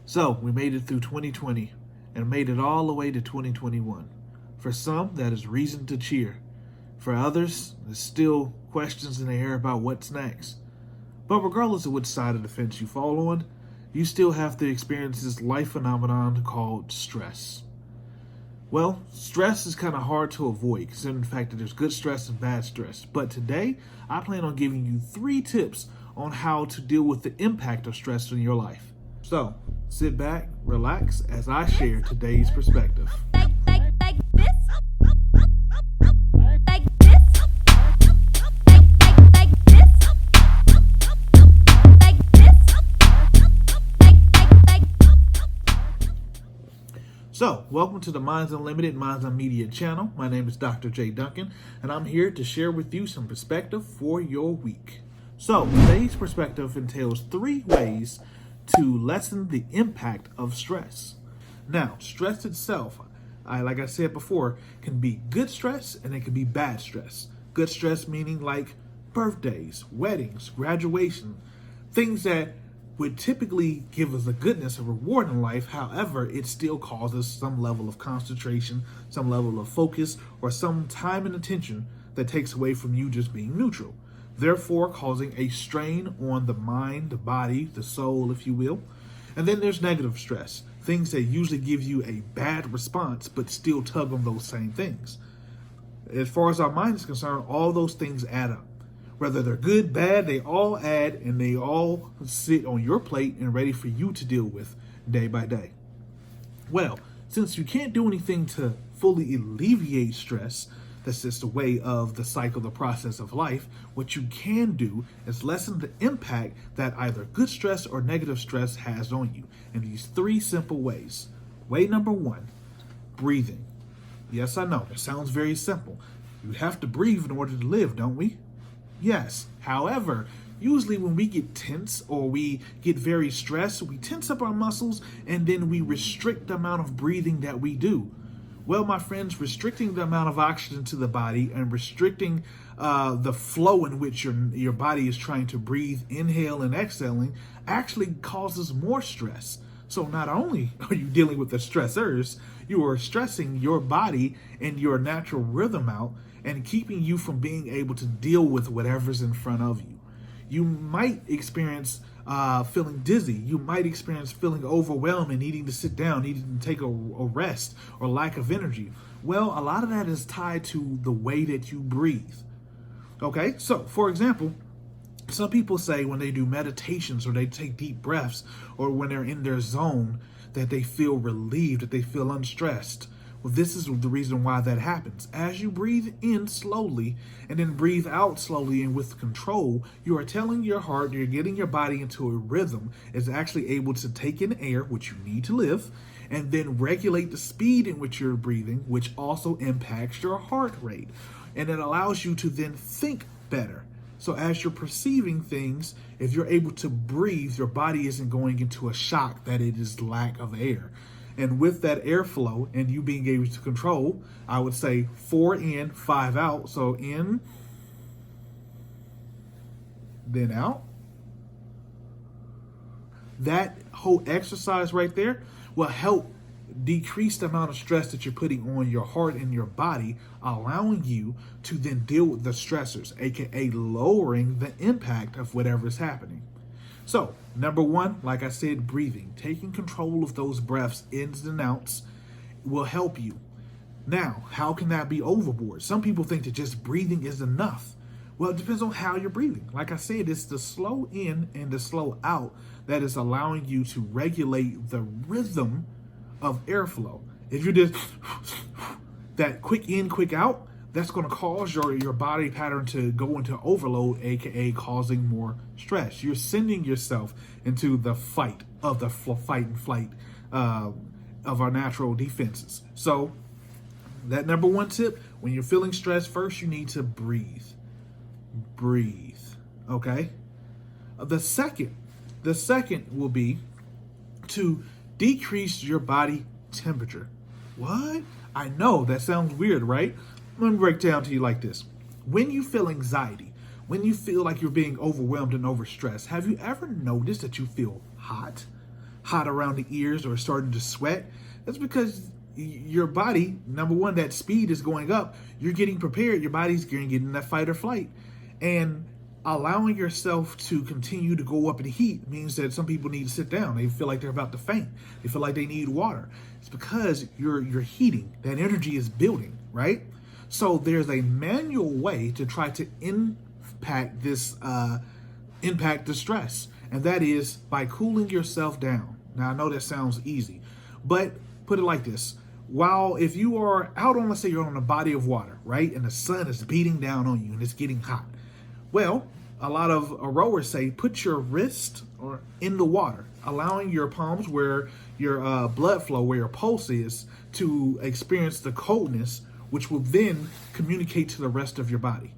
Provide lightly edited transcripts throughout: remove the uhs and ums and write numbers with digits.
So we made it through 2020 and made it all the way to 2021. For some, that is reason to cheer. For others, there's still questions in the air about what's next. But regardless of which side of the fence you fall on, you still have to experience this life phenomenon called stress. Well, stress is kind of hard to avoid, considering the fact that there's good stress and bad stress. But today, I plan on giving you 3 tips on how to deal with the impact of stress in your life. So, sit back, relax, as I share today's perspective. So, welcome to the Unltd Minds Unmedia channel. My name is Dr. J. Duncan, and I'm here to share with you some perspective for your week. So, today's perspective entails 3 ways to lessen the impact of stress. Now, stress itself, like I said before, can be good stress and it can be bad stress. Good stress meaning like birthdays, weddings, graduation, things that would typically give us a goodness, a reward in life. However, it still causes some level of concentration, some level of focus, or some time and attention that takes away from you just being neutral, therefore causing a strain on the mind, the body, the soul, if you will. And then there's negative stress, things that usually give you a bad response but still tug on those same things. As far as our mind is concerned, all those things add up. Whether they're good, bad, they all add and they all sit on your plate and ready for you to deal with day by day. Well, since you can't do anything to fully alleviate stress, that's just a way of the cycle, the process of life, what you can do is lessen the impact that either good stress or negative stress has on you in these 3 simple ways. Way number 1, breathing. Yes, I know, that sounds very simple. You have to breathe in order to live, don't we? Yes. However, usually when we get tense or we get very stressed, we tense up our muscles and then we restrict the amount of breathing that we do. Well, my friends, restricting the amount of oxygen to the body and restricting the flow in which your body is trying to breathe, inhale and exhaling, actually causes more stress. So not only are you dealing with the stressors, you are stressing your body and your natural rhythm out and keeping you from being able to deal with whatever's in front of you. You might experience feeling dizzy. You might experience feeling overwhelmed and needing to sit down, needing to take a rest or lack of energy. Well, a lot of that is tied to the way that you breathe. Okay, so for example, some people say when they do meditations or they take deep breaths or when they're in their zone that they feel relieved, that they feel unstressed. Well, this is the reason why that happens. As you breathe in slowly and then breathe out slowly and with control, you are telling your heart, you're getting your body into a rhythm, is actually able to take in air, which you need to live, and then regulate the speed in which you're breathing, which also impacts your heart rate. And it allows you to then think better. So as you're perceiving things, if you're able to breathe, your body isn't going into a shock that it is lack of air. And with that airflow and you being able to control, I would say 4 in, 5 out. So in, then out. That whole exercise right there will help decrease the amount of stress that you're putting on your heart and your body, allowing you to then deal with the stressors, aka lowering the impact of whatever is happening. So, number 1, like I said, breathing. Taking control of those breaths, ins and outs, will help you. Now, how can that be overboard? Some people think that just breathing is enough. Well, it depends on how you're breathing. Like I said, it's the slow in and the slow out that is allowing you to regulate the rhythm of airflow. If you're just that quick in, quick out, that's going to cause your body pattern to go into overload, aka causing more stress. You're sending yourself into the fight of fight and flight of our natural defenses. So that number 1 tip, when you're feeling stressed, first you need to breathe. Breathe. Okay? The second will be to decrease your body temperature. What? I know that sounds weird, right? Let me break down to you like this. When you feel anxiety, when you feel like you're being overwhelmed and overstressed, have you ever noticed that you feel hot? hot around the ears or starting to sweat, that's because your body, number one, that speed is going up. You're getting prepared. Your body's going to get in that fight or flight. And allowing yourself to continue to go up in heat means that some people need to sit down. They feel like they're about to faint. They feel like they need water. It's because you're heating. That energy is building, right? So there's a manual way to try to impact the stress, and that is by cooling yourself down. Now, I know that sounds easy, but put it like this. If you are out on, let's say you're on a body of water, right? And the sun is beating down on you and it's getting hot. Well, a lot of rowers say put your wrist in the water, allowing your palms where your blood flow, where your pulse is, to experience the coldness, which will then communicate to the rest of your body.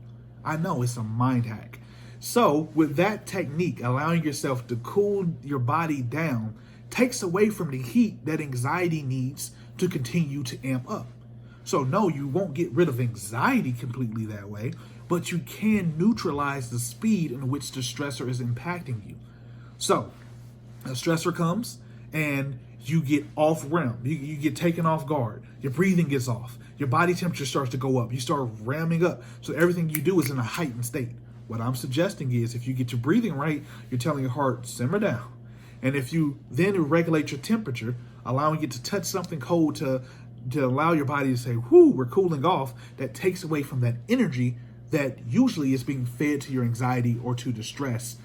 I know it's a mind hack. So with that technique, allowing yourself to cool your body down takes away from the heat that anxiety needs to continue to amp up. So no, you won't get rid of anxiety completely that way, but you can neutralize the speed in which the stressor is impacting you. So a stressor comes and you get off realm. You get taken off guard. Your breathing gets off. Your body temperature starts to go up. You start ramming up. So everything you do is in a heightened state. What I'm suggesting is if you get your breathing right, you're telling your heart, simmer down. And if you then regulate your temperature, allowing it to touch something cold to allow your body to say, whoo, we're cooling off, that takes away from that energy that usually is being fed to your anxiety or to the stress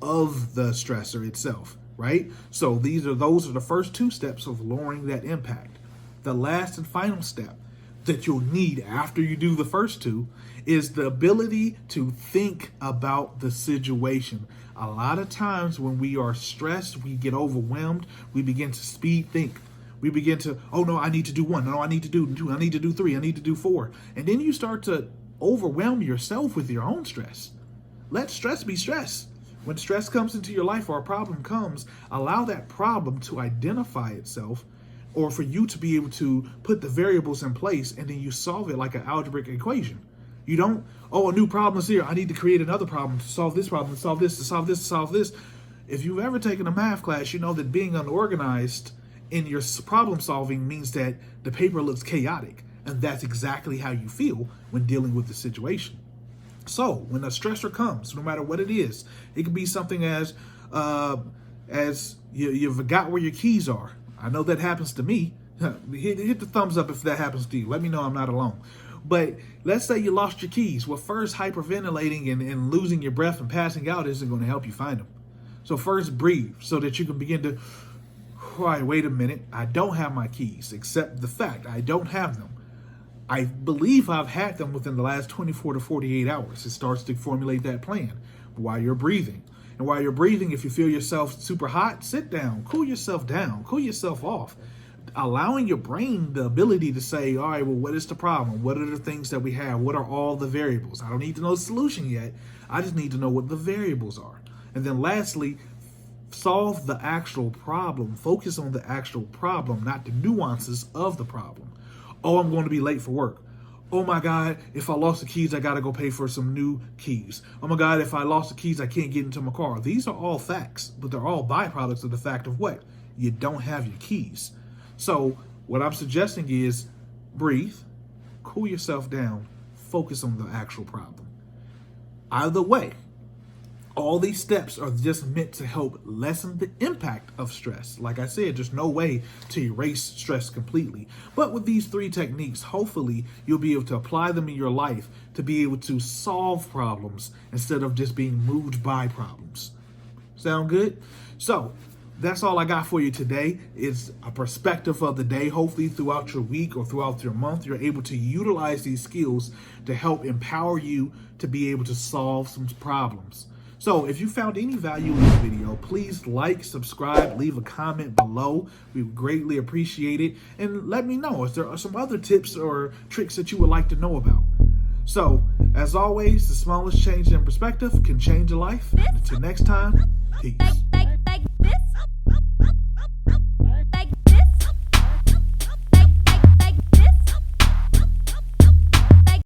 of the stressor itself, right? So those are the first two steps of lowering that impact. The last and final step that you'll need after you do the first two is the ability to think about the situation. A lot of times when we are stressed, we get overwhelmed, we begin to speed think. We begin to, oh no, I need to do one. No, I need to do two. I need to do three. I need to do four. And then you start to overwhelm yourself with your own stress. Let stress be stress. When stress comes into your life or a problem comes, allow that problem to identify itself, or for you to be able to put the variables in place, and then you solve it like an algebraic equation. You don't, oh, a new problem is here. I need to create another problem to solve this problem, to solve this, to solve this, to solve this. If you've ever taken a math class, you know that being unorganized in your problem solving means that the paper looks chaotic. And that's exactly how you feel when dealing with the situation. So when a stressor comes, no matter what it is, it can be something as you forgot where your keys are. I know that happens to me. Hit the thumbs up if that happens to you. Let me know I'm not alone. But let's say you lost your keys. Well, first, hyperventilating and losing your breath and passing out isn't going to help you find them. So first, breathe so that you can begin to, all right, wait a minute. I don't have my keys, except the fact I don't have them. I believe I've had them within the last 24 to 48 hours. It starts to formulate that plan while you're breathing. And while you're breathing, if you feel yourself super hot, sit down, cool yourself down, cool yourself off. Allowing your brain the ability to say, all right, well, what is the problem? What are the things that we have? What are all the variables? I don't need to know the solution yet. I just need to know what the variables are. And then lastly, solve the actual problem. Focus on the actual problem, not the nuances of the problem. Oh, I'm going to be late for work. Oh my God, if I lost the keys, I got to go pay for some new keys. Oh my God, if I lost the keys, I can't get into my car. These are all facts, but they're all byproducts of the fact of what? You don't have your keys. So what I'm suggesting is breathe, cool yourself down, focus on the actual problem. Either way, all these steps are just meant to help lessen the impact of stress. Like I said, there's no way to erase stress completely. But with these three techniques, hopefully you'll be able to apply them in your life to be able to solve problems instead of just being moved by problems. Sound good? So that's all I got for you today. It's a perspective of the day. Hopefully throughout your week or throughout your month, you're able to utilize these skills to help empower you to be able to solve some problems. So if you found any value in this video, please like, subscribe, leave a comment below. We would greatly appreciate it. And let me know if there are some other tips or tricks that you would like to know about. So as always, the smallest change in perspective can change a life. Until next time, peace.